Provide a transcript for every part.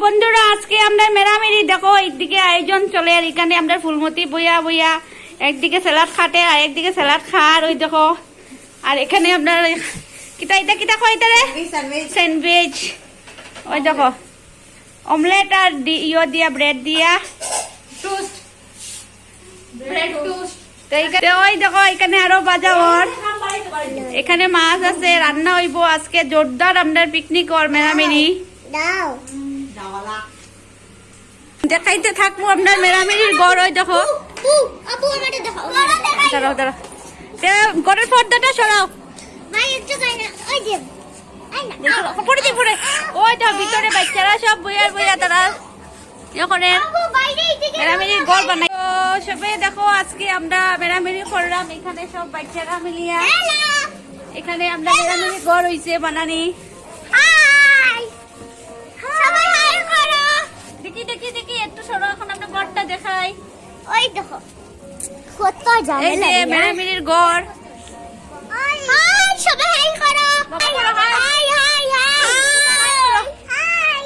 বন্ধুরা আজকে আমরা মেরামেরি দেখো একদিকে আয়োজন চলে আর এখানে আমরা ফুলমতি বইয়া বইয়া একদিকে স্যালাড খাটে আর একদিকে স্যালাড খার ওই দেখো আর এখানে আপনার কিতা এটা কিতা খাইতে রে স্যান্ডউইচ ওই দেখো অমলেট আর ইয়ো দিয়া ব্রেড দিয়া টোস্ট ব্রেড টোস্ট তো ওই দেখো এখানে আরো বাজার এখানে মাছ আছে রান্না হইব আজকে জোরদার আমরা পিকনিক আর মেরামেরি দেখাইতে থাকবো আপনার মেরামেরির গড় ওই দেখো গড়ের পর্দাটা সরাও ওই তো ভিতরে বাচ্চারা সব বইয়ার বইয়া তারা মেরামেরির গড় বানাই সবে দেখো আজকে আমরা মেরামেরি করলাম এখানে সব বাচ্চারা মিলিয়া এখানে আমরা মেরামেরির গড় হইছে বানানি দেখি দেখি দেখি একটু সরো এখন আমরা গড়টা দেখাই ওই দেখো কত জানে এই যে মেরামেরির গড় হাই সবাই হাই করো হাই হাই হাই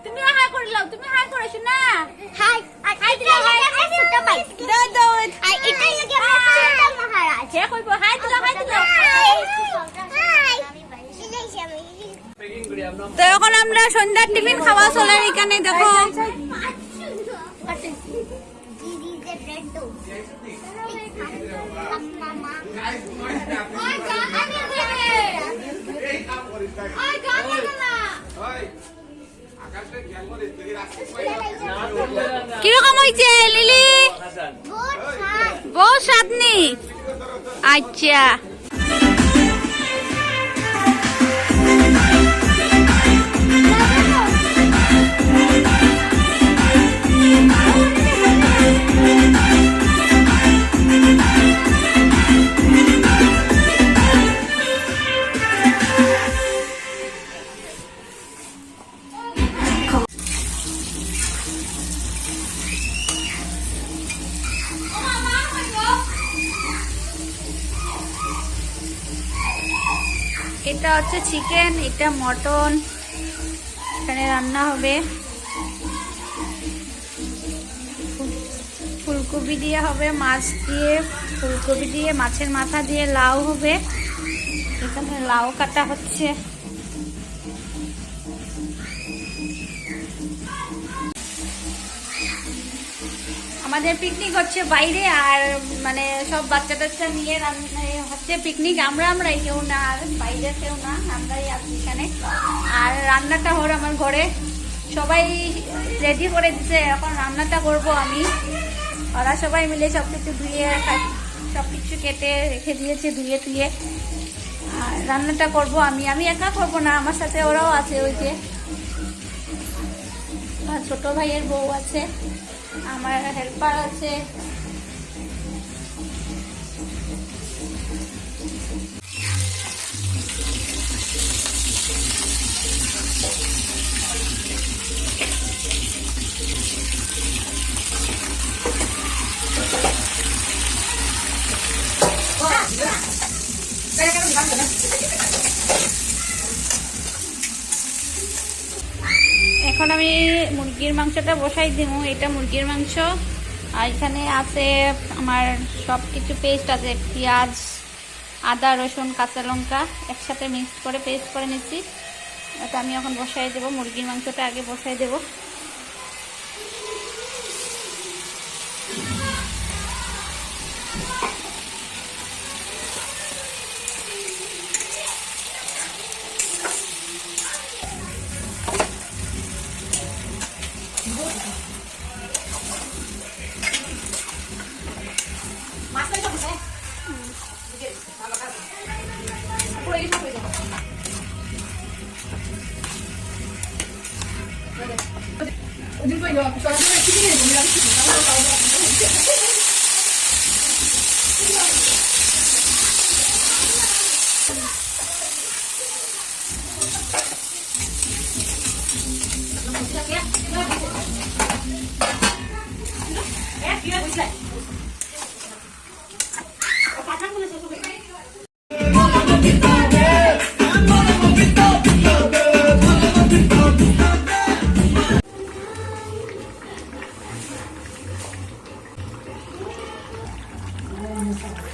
তুমি হাই করে লাও তুমি হাই করেছ না হাই হাই দিলা হাই ছোট ভাই দাও দাও আই এটাই লাগে ছোট মহারাজ হে কইব হাই দিলা হাই দিলা হাই তো এখন আমরা সন্ধ্যার টিফিন খাওয়া চলে এখানে দেখো কিরকম হয়েছে লিলি বহু স্বাদনি আচ্ছা এটা হচ্ছে চিকেন এটা মটন এখানে রান্না হবে ফুলকপি দিয়ে হবে মাছ দিয়ে ফুলকপি দিয়ে মাছের মাথা দিয়ে লাউ হবে এখানে লাউ কাটা হচ্ছে আমাদের পিকনিক হচ্ছে বাইরে আর মানে সব বাচ্চা টাচ্চা নিয়ে হচ্ছে পিকনিক আমরাই কেউ না আর বাইরে কেউ না আমরাই আছি এখানে আর রান্নাটা হল আমার ঘরে সবাই রেডি করে দিছে এখন রান্নাটা করব আমি ওরা সবাই মিলে সবকিছু ধুয়ে সবকিছু কেটে রেখে দিয়েছে ধুয়ে টুয়ে আর রান্নাটা করব আমি একা করব না আমার সাথে ওরাও আছে ওই যে ছোট ভাইয়ের বউ আছে আমার হেল্পার আছে এখন আমি মুরগির মাংসটা বসাই দিব এটা মুরগির মাংস আর এখানে আছে আমার সব কিছু পেস্ট আছে পেঁয়াজ আদা রসুন কাঁচা লঙ্কা একসাথে মিক্সড করে পেস্ট করে নিচ্ছি এটা আমি এখন বসাই দেবো মুরগির মাংসটা আগে বসাই দেবো মানুষ